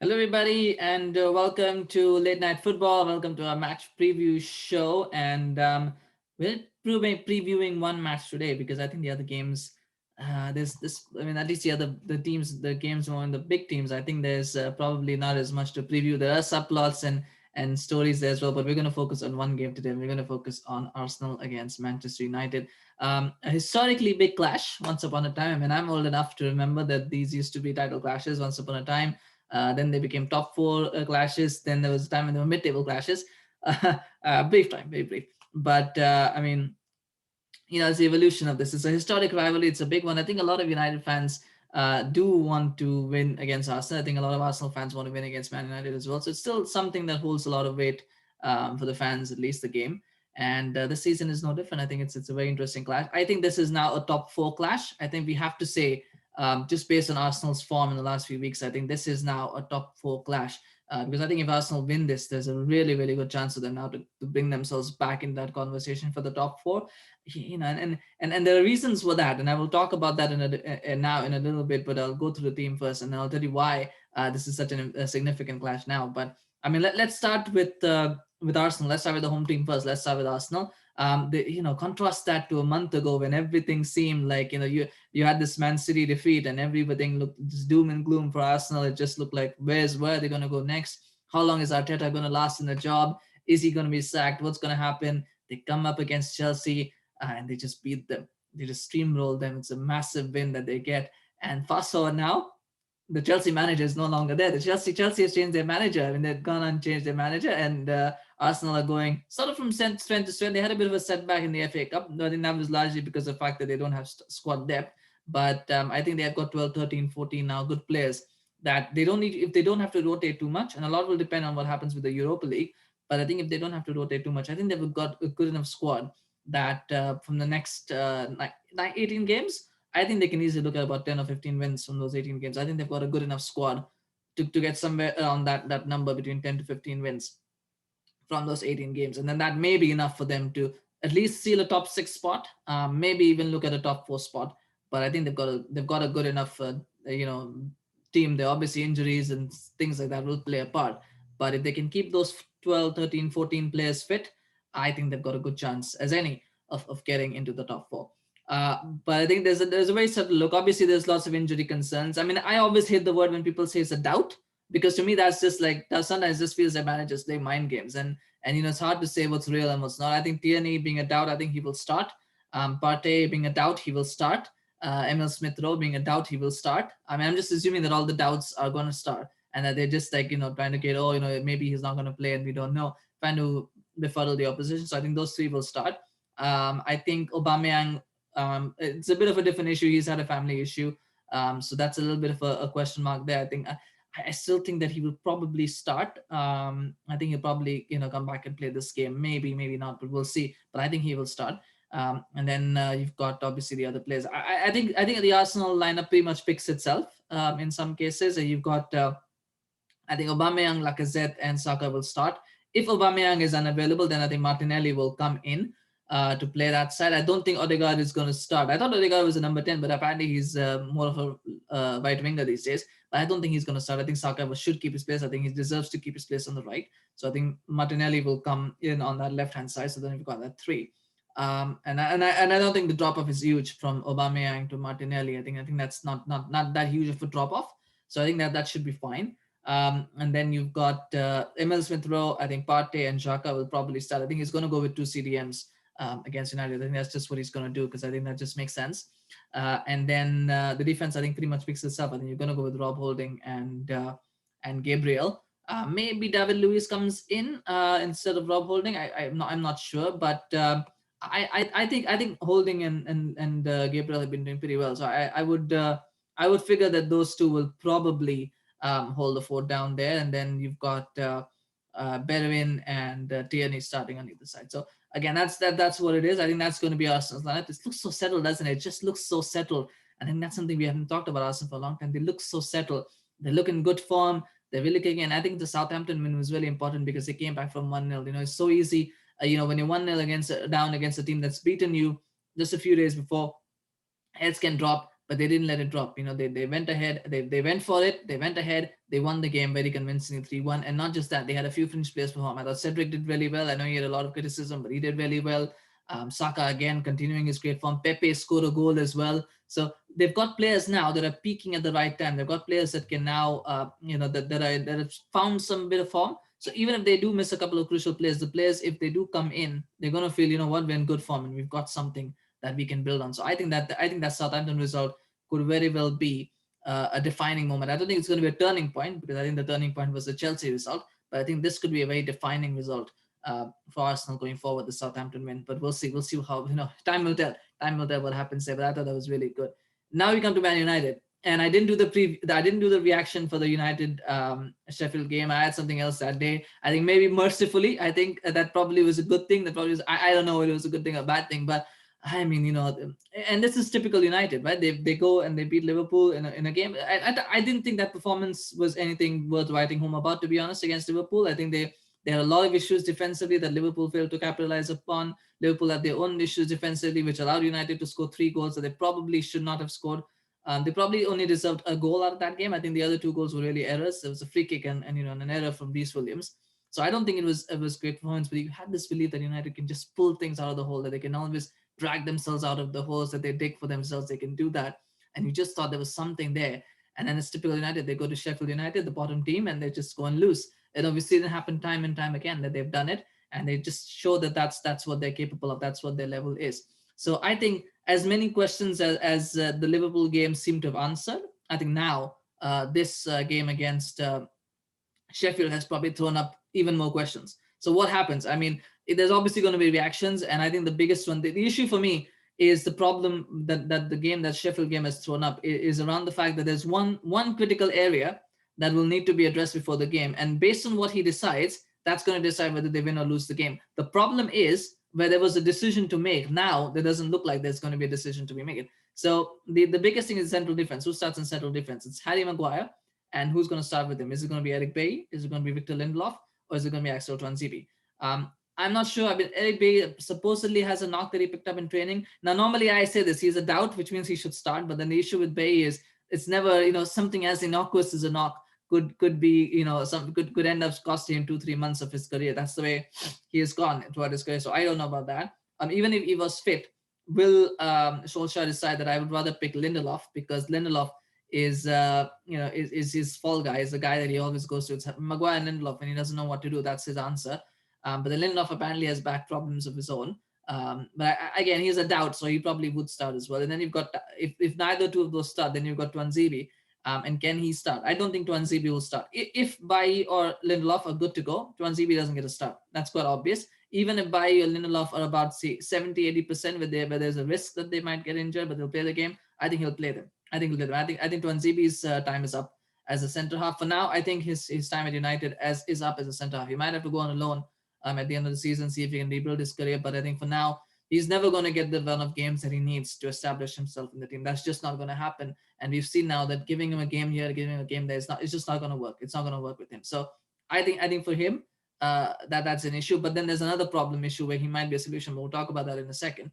Hello, everybody, and welcome to Late Night Football. Welcome to our match preview show. And we're previewing one match today because I think the other games, there's this. I mean, at least the teams, the games more in the big teams. I think there's probably not as much to preview. There are subplots and stories there as well, but we're going to focus on one game today. We're going to focus on Arsenal against Manchester United. A historically big clash once upon a time. I mean, I'm old enough to remember that these used to be title clashes once upon a time. Then they became top four clashes. Then there was a time when they were mid-table clashes. Brief time, very brief. But I mean, it's the evolution of this. It's a historic rivalry. It's a big one. I think a lot of United fans do want to win against Arsenal. I think a lot of Arsenal fans want to win against Man United as well. So it's still something that holds a lot of weight for the fans, at least the game. And this season is no different. I think it's a very interesting clash. I think this is now a top four clash. I think we have to say, just based on Arsenal's form in the last few weeks, I think this is now a top four clash. Because I think if Arsenal win this, there's a really, really good chance for them now to bring themselves back in that conversation for the top four. And there are reasons for that, and I will talk about that now in a little bit. But I'll go through the team first, and then I'll tell you why this is such a significant clash now. But I mean, let's start with Arsenal. Let's start with the home team first. Let's start with Arsenal. Contrast that to a month ago when everything seemed like you had this Man City defeat and everything looked just doom and gloom for Arsenal. It just looked like where are they going to go next? How long is Arteta going to last in the job? Is he going to be sacked? What's going to happen? They come up against Chelsea and they just beat them. They just steamroll them. It's a massive win that they get. And fast forward now, the Chelsea manager is no longer there. The Chelsea has changed their manager. I mean, they've gone and changed their manager, and Arsenal are going sort of from strength to strength. They had a bit of a setback in the FA Cup. I think that was largely because of the fact that they don't have squad depth. But I think they have got 12, 13, 14 now good players that they don't need, if they don't have to rotate too much, and a lot will depend on what happens with the Europa League. But I think if they don't have to rotate too much, I think they've got a good enough squad that from the next 18 games, I think they can easily look at about 10 or 15 wins from those 18 games. I think they've got a good enough squad to get somewhere around that number between 10 to 15 wins from those 18 games. And then that may be enough for them to at least seal a top six spot, maybe even look at a top four spot. But I think they've got a good enough team. There obviously injuries and things like that will play a part. But if they can keep those 12, 13, 14 players fit, I think they've got a good chance as any of getting into the top four. But I think there's a very subtle look. Obviously, there's lots of injury concerns. I mean, I always hate the word when people say it's a doubt, because to me that's just like that sometimes just feels like managers play mind games, and it's hard to say what's real and what's not. I think Tierney being a doubt, I think he will start. Partey being a doubt, he will start. Emil Smith Rowe being a doubt, he will start. I mean, I'm just assuming that all the doubts are going to start, and that they're just like trying to get maybe he's not going to play and we don't know, trying to befuddle the opposition. So I think those three will start. I think Aubameyang, it's a bit of a different issue. He's had a family issue, so that's a little bit of a question mark there. I think I still think that he will probably start. I think he'll probably come back and play this game. Maybe not, but we'll see. But I think he will start. And then you've got obviously the other players. I think the Arsenal lineup pretty much picks itself in some cases. You've got I think Aubameyang, Lacazette, and Saka will start. If Aubameyang is unavailable, then I think Martinelli will come in to play that side. I don't think Odegaard is going to start. I thought Odegaard was a number 10, but apparently he's more of a right winger these days. But I don't think he's going to start. I think Saka should keep his place. I think he deserves to keep his place on the right. So I think Martinelli will come in on that left-hand side. So then we've got that three. And I don't think the drop-off is huge from Aubameyang to Martinelli. I think that's not that huge of a drop-off. So I think that should be fine. And then you've got Emil Smith Rowe. I think Partey and Saka will probably start. I think he's going to go with two CDMs against United. I think that's just what he's going to do, because I think that just makes sense. And then the defense, I think, pretty much picks this up. I think you're going to go with Rob Holding and Gabriel. Maybe David Luiz comes in instead of Rob Holding. I'm not sure, but I think Holding and Gabriel have been doing pretty well. So I would figure that those two will probably hold the fort down there, and then you've got Bellerin and Tierney starting on either side. So again, that's what it is. I think that's going to be Arsenal's lineup. It looks so settled, doesn't it? It just looks so settled. I think that's something we haven't talked about Arsenal for a long time. They look so settled. They look in good form. They're really kicking. And I think the Southampton win was really important because they came back from 1-0. It's so easy. When you're 1-0 down against a team that's beaten you just a few days before, heads can drop, but they didn't let it drop. They went ahead. They went for it. They went ahead. They won the game very convincingly 3-1. And not just that, they had a few fringe players perform. I thought Cedric did really well. I know he had a lot of criticism, but he did really well. Saka again continuing his great form. Pepe scored a goal as well. So they've got players now that are peaking at the right time. They've got players that can now, that have found some bit of form. So even if they do miss a couple of crucial players, the players, if they do come in, they're gonna feel, you know what, we're in good form and we've got something that we can build on. So I think that Southampton result could very well be a defining moment. I don't think it's going to be a turning point, because I think the turning point was the Chelsea result, but I think this could be a very defining result for Arsenal going forward, the Southampton win. But we'll see. We'll see how, time will tell. Time will tell what happens there. But I thought that was really good. Now we come to Man United, and I didn't do the reaction for the United Sheffield game. I had something else that day. I think maybe mercifully, I think that probably was a good thing. That probably was, I don't know whether it was a good thing or a bad thing, but I mean, and this is typical United, right? They go and they beat Liverpool in a game. I didn't think that performance was anything worth writing home about, to be honest, against Liverpool. I think they had a lot of issues defensively that Liverpool failed to capitalize upon. Liverpool had their own issues defensively, which allowed United to score 3 goals that they probably should not have scored. They probably only deserved a goal out of that game. I think the other 2 goals were really errors. There was a free kick and an error from Reece Williams. So I don't think it was great performance, but you had this belief that United can just pull things out of the hole, that they can always drag themselves out of the holes that they dig for themselves. They can do that. And you just thought there was something there. And then it's typical United. They go to Sheffield United, the bottom team, and they just go and lose. And obviously it happened time and time again that they've done it. And they just show that that's what they're capable of. That's what their level is. So I think as many questions as the Liverpool game seemed to have answered, I think now this game against Sheffield has probably thrown up even more questions. So what happens? I mean, there's obviously going to be reactions, and I think the biggest one, the issue for me is the problem that the game, that Sheffield game has thrown up, is around the fact that there's one critical area that will need to be addressed before the game, and based on what he decides, that's going to decide whether they win or lose the game. The problem is where there was a decision to make. Now there doesn't look like there's going to be a decision to be made. So the biggest thing is central defense. Who starts in central defense? It's Harry Maguire, and who's going to start with him? Is it going to be Eric Bailly? Is it going to be Victor Lindelof? Or is it going to be Axel Tuanzebe? I'm not sure. I mean, Eric Bailly supposedly has a knock that he picked up in training. Now, normally I say this, he's a doubt, which means he should start. But then the issue with Bailly is it's never, something as innocuous as a knock could be, could end up costing him 2-3 months of his career. That's the way he has gone throughout his career. So I don't know about that. Even if he was fit, will Solskjaer decide that I would rather pick Lindelof, because Lindelof is his fall guy, is the guy that he always goes to. It's Maguire and Lindelof, and he doesn't know what to do. That's his answer. But the Lindelof apparently has back problems of his own. But again, he's a doubt, so he probably would start as well. And then you've got, if neither two of those start, then you've got Tuanzebe. And can he start? I don't think Tuanzebe will start. If Bailly or Lindelof are good to go, Tuanzebe doesn't get a start. That's quite obvious. Even if Bailly or Lindelof are about, say, 70-80% where there's a risk that they might get injured, but they'll play the game, I think he'll play them. I think Tuanzebe's time is up as a centre half. For now, I think his time at United is up as a centre half. He might have to go on a loan at the end of the season, see if he can rebuild his career. But I think for now, he's never going to get the run of games that he needs to establish himself in the team. That's just not going to happen. And we've seen now that giving him a game here, giving him a game there, it's just not going to work. It's not going to work with him. So I think for him, that's an issue. But then there's another problem issue where he might be a solution. But we'll talk about that in a second.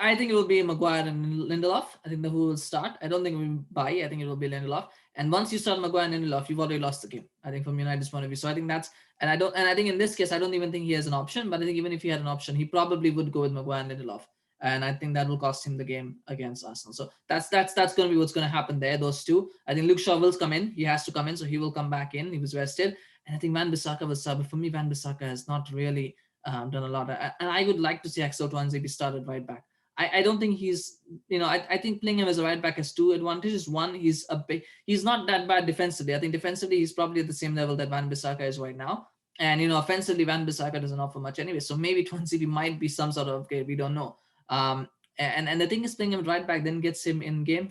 I think it will be Maguire and Lindelof. I think who will start. I don't think it will be Bailly. I think it will be Lindelof. And once you start Maguire and Lindelof, you've already lost the game, I think, from United's point of view. So I think that's, and I think in this case, I don't even think he has an option, but I think even if he had an option, he probably would go with Maguire and Lindelof. And I think that will cost him the game against Arsenal. So that's going to be what's going to happen there, those two. I think Luke Shaw will come in. He has to come in, so he will come back in. He was rested. And I think Van Bissaka was sub. But for me, Van Bissaka has not really done a lot. And I would like to see Axel Tuanzebe started right back. I don't think he's, I think playing him as a right back has 2 advantages. One, he's not that bad defensively. I think defensively, he's probably at the same level that Van Bissaka is right now. And, offensively, Van Bissaka doesn't offer much anyway. So maybe Tuanzebe might be some sort of upgrade. We don't know. And the thing is, playing him right back then gets him in game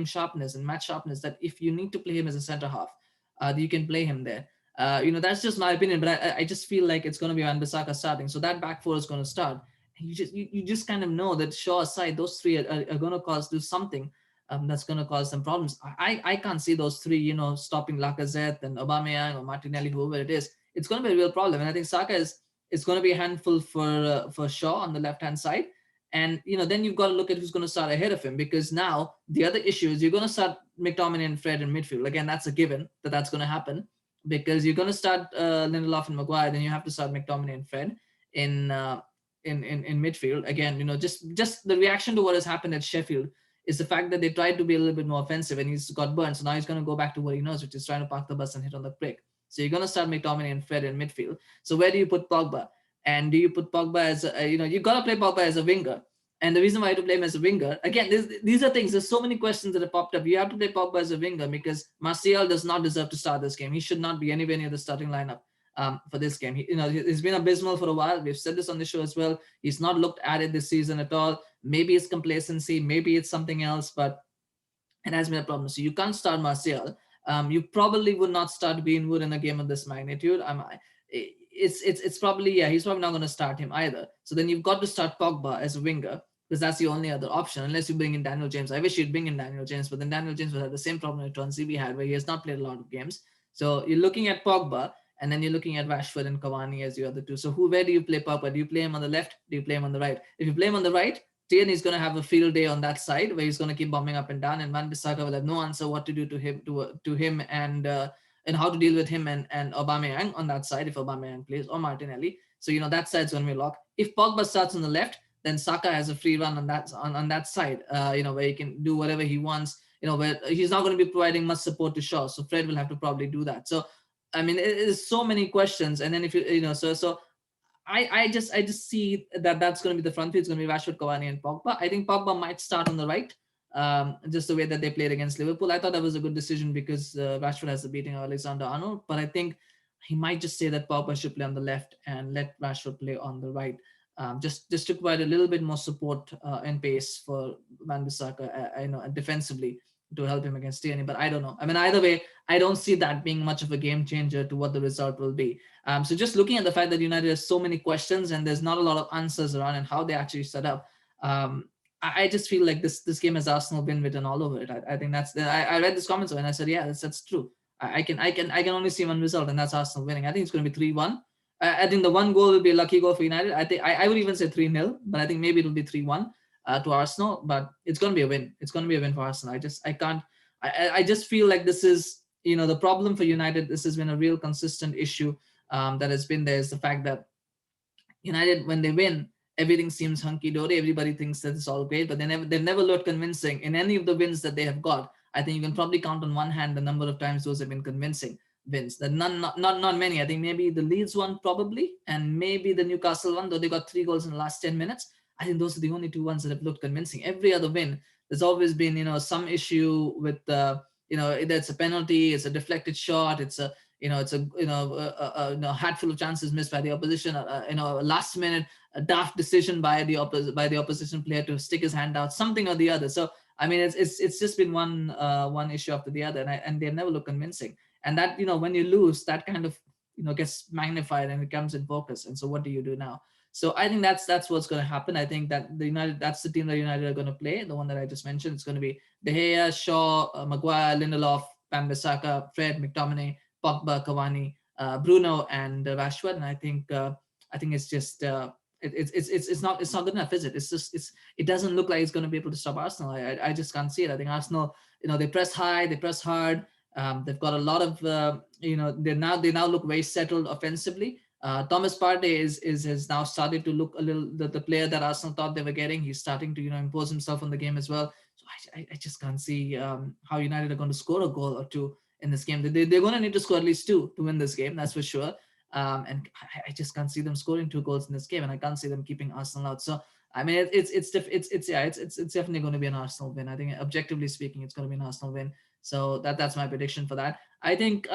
sharpness and match sharpness, that if you need to play him as a center half, you can play him there. That's just my opinion, but I just feel like it's going to be Van Bissaka starting. So that back 4 is going to start. You just kind of know that Shaw aside, those 3 are going to do something that's going to cause them problems. I can't see those 3, stopping Lacazette and Aubameyang or Martinelli, whoever it is. It's going to be a real problem. And I think Saka is going to be a handful for Shaw on the left-hand side. And then you've got to look at who's going to start ahead of him, because now the other issue is you're going to start McTominay and Fred in midfield. Again, that's a given that that's going to happen, because you're going to start Lindelof and Maguire, then you have to start McTominay and Fred in in midfield. Again, just the reaction to what has happened at Sheffield is the fact that they tried to be a little bit more offensive and he's got burned. So now he's going to go back to what he knows, which is trying to park the bus and hit on the brake. So you're going to start McTominay and Fred in midfield. So where do you put Pogba? And do you put Pogba as you've got to play Pogba as a winger. And the reason why I have to play him as a winger, again, these are things, there's so many questions that have popped up. You have to play Pogba as a winger because Martial does not deserve to start this game. He should not be anywhere near the starting lineup for this game. He's been abysmal for a while. We've said this on the show as well. He's not looked at it this season at all. Maybe it's complacency, maybe it's something else, but it has been a problem. So you can't start Martial. You probably would not start Greenwood in a game of this magnitude. It's probably, he's probably not going to start him either. So then you've got to start Pogba as a winger, because that's the only other option, unless you bring in Daniel James. I wish you'd bring in Daniel James, but then Daniel James will have the same problem that Tuanzebe had, where he has not played a lot of games. So you're looking at Pogba, and then you're looking at Rashford and Cavani as your other two. So where do you play Pogba? Do you play him on the left? Do you play him on the right? If you play him on the right, Tierney is going to have a field day on that side, where he's going to keep bombing up and down, and Wan-Bissaka will have no answer what to do to him and how to deal with him and Aubameyang on that side if Aubameyang plays, or Martinelli. So that side's going to be locked. If Pogba starts on the left, then Saka has a free run on that side, where he can do whatever he wants, where he's not going to be providing much support to Shaw. So Fred will have to probably do that. So, I mean, it is so many questions. And then if I just see that that's going to be the front three. It's going to be Rashford, Cavani, and Pogba. I think Pogba might start on the right, just the way that they played against Liverpool. I thought that was a good decision because Rashford has the beating of Alexander-Arnold. But I think he might just say that Pogba should play on the left and let Rashford play on the right. Just to provide a little bit more support and pace for Wan-Bissaka, defensively to help him against Tierney. But I don't know. I mean, either way, I don't see that being much of a game changer to what the result will be. So just looking at the fact that United has so many questions and there's not a lot of answers around and how they actually set up, I just feel like this game has Arsenal been written all over it. I think that's. I read this comment and I said, yeah, that's true. I can only see one result, and that's Arsenal winning. I think it's going to be 3-1. I think the one goal will be a lucky goal for United. I think I would even say 3-0, but I think maybe it'll be 3-1 to Arsenal. But it's going to be a win. It's going to be a win for Arsenal. I just feel like this is, the problem for United. This has been a real consistent issue that has been there, is the fact that United, when they win, everything seems hunky-dory. Everybody thinks that it's all great, but they've never looked convincing in any of the wins that they have got. I think you can probably count on one hand the number of times those have been convincing wins. That not many. I think maybe the Leeds one probably, and maybe the Newcastle one, though they got 3 goals in the last 10 minutes. I think those are the only 2 ones that have looked convincing. Every other win, there's always been, some issue with either it's a penalty, it's a deflected shot, it's a hatful of chances missed by the opposition, a last minute a daft decision by the opposition player to stick his hand out, something or the other. So I mean, it's just been one issue after the other, and they've never looked convincing. And that, when you lose, that kind of, gets magnified and it comes in focus. And so what do you do now? So I think that's what's going to happen. I think that that's the team that United are going to play. The one that I just mentioned, it's going to be De Gea, Shaw, Maguire, Lindelof, Wan-Bissaka, Fred, McTominay, Pogba, Cavani, Bruno, and Rashford. And I think it's just it's not good enough, is it? It doesn't look like it's going to be able to stop Arsenal. I just can't see it. I think Arsenal, they press high, they press hard. They've got a lot of they now look very settled offensively. Thomas Partey has now started to look a little the player that Arsenal thought they were getting. He's starting to impose himself on the game as well. So I just can't see how United are going to score a goal or two in this game. They're going to need to score at least 2 to win this game. That's for sure. And I just can't see them scoring 2 goals in this game, and I can't see them keeping Arsenal out. So I mean, it's definitely going to be an Arsenal win. I think objectively speaking, it's going to be an Arsenal win. So that's my prediction for that. I think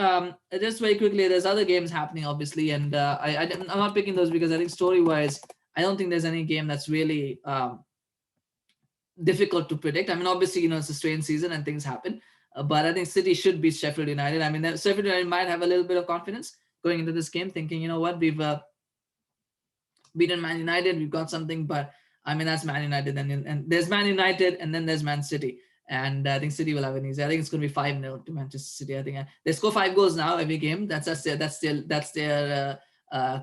just very quickly, there's other games happening, obviously, and I'm not picking those because I think story-wise, I don't think there's any game that's really difficult to predict. I mean, obviously, it's a strange season and things happen, but I think City should beat Sheffield United. I mean, Sheffield United might have a little bit of confidence going into this game, thinking, what, we've beaten Man United, we've got something, but I mean, that's Man United, and there's Man United, and then there's Man City. And I think City will have an easy. I think it's going to be 5-0 to Manchester City. I think they score 5 goals now every game. That's their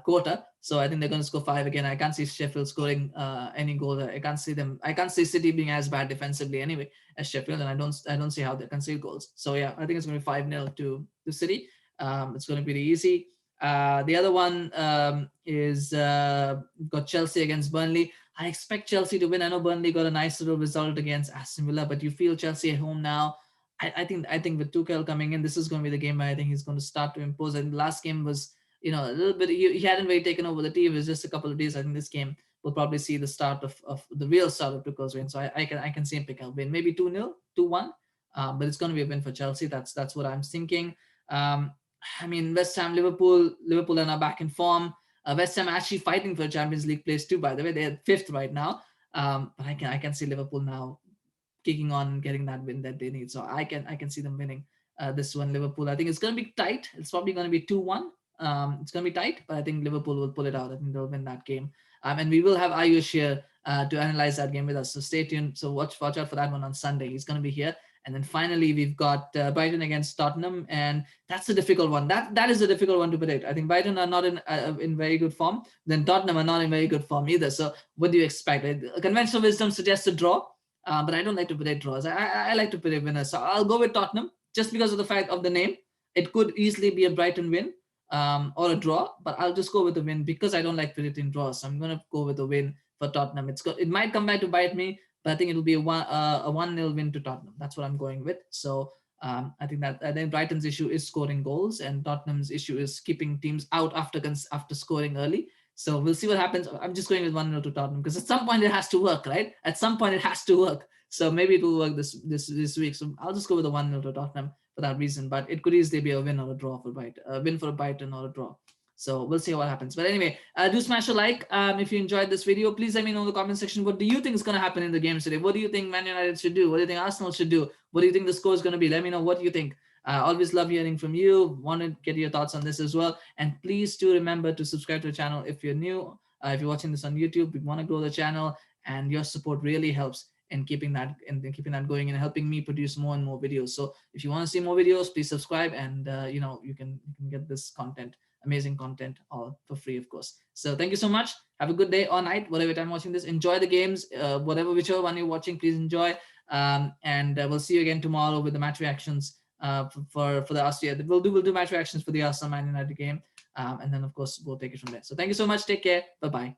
quarter. So I think they're going to score 5 again. I can't see Sheffield scoring any goals. I can't see them. I can't see City being as bad defensively anyway as Sheffield, and I don't see how they concede goals. So yeah, I think it's going to be 5-0 to City. It's going to be easy. The other one is got Chelsea against Burnley. I expect Chelsea to win. I know Burnley got a nice little result against Aston Villa, but you feel Chelsea at home now. I think with Tuchel coming in, this is going to be the game where I think he's going to start to impose. I think the last game was, a little bit. He hadn't really taken over the team. It was just a couple of days. I think this game we'll probably see the start of the real start of Tuchel's reign. So I can see him pick up win, maybe 2-0, 2-1, but it's going to be a win for Chelsea. That's what I'm thinking. I mean, West Ham, Liverpool are now back in form. West Ham actually fighting for Champions League place too. By the way, they're 5th right now. But I can see Liverpool now kicking on and getting that win that they need. So I can see them winning this one. Liverpool, I think it's going to be tight. It's probably going to be 2-1. It's going to be tight, but I think Liverpool will pull it out. I think they'll win that game. And we will have Ayush here to analyze that game with us. So stay tuned. So watch out for that one on Sunday. He's going to be here. And then finally, we've got Brighton against Tottenham, and that's a difficult one. That is a difficult one to predict. I think Brighton are not in very good form. Then Tottenham are not in very good form either. So what do you expect? Conventional wisdom suggests a draw, but I don't like to predict draws. I like to predict winners. So I'll go with Tottenham just because of the fact of the name. It could easily be a Brighton win or a draw, but I'll just go with the win because I don't like predicting draws. So I'm going to go with the win for Tottenham. It might come back to bite me, but I think it'll be a 1-0 win to Tottenham. That's what I'm going with. So I think Brighton's issue is scoring goals, and Tottenham's issue is keeping teams out after scoring early. So we'll see what happens. I'm just going with 1-0 to Tottenham because at some point it has to work, right? At some point it has to work. So maybe it will work this week. So I'll just go with a 1-0 to Tottenham for that reason. But it could easily be a win or a draw for Brighton, a win for Brighton or a draw. So we'll see what happens. But anyway, do smash a like if you enjoyed this video. Please let me know in the comment section, what do you think is going to happen in the games today? What do you think Man United should do? What do you think Arsenal should do? What do you think the score is going to be? Let me know what you think. Always love hearing from you. Want to get your thoughts on this as well. And please do remember to subscribe to the channel if you're new. If you're watching this on YouTube, we want to grow the channel, and your support really helps in keeping that going and helping me produce more and more videos. So if you want to see more videos, please subscribe, and you can get this content, amazing content, all for free, of course. So thank you so much. Have a good day or night, whatever time you're watching this. Enjoy the games, whichever one you're watching, please enjoy. And we'll see you again tomorrow with the match reactions for the Arsenal. We'll do match reactions for the Arsenal Man United game, and then of course we'll take it from there. So thank you so much. Take care. Bye bye.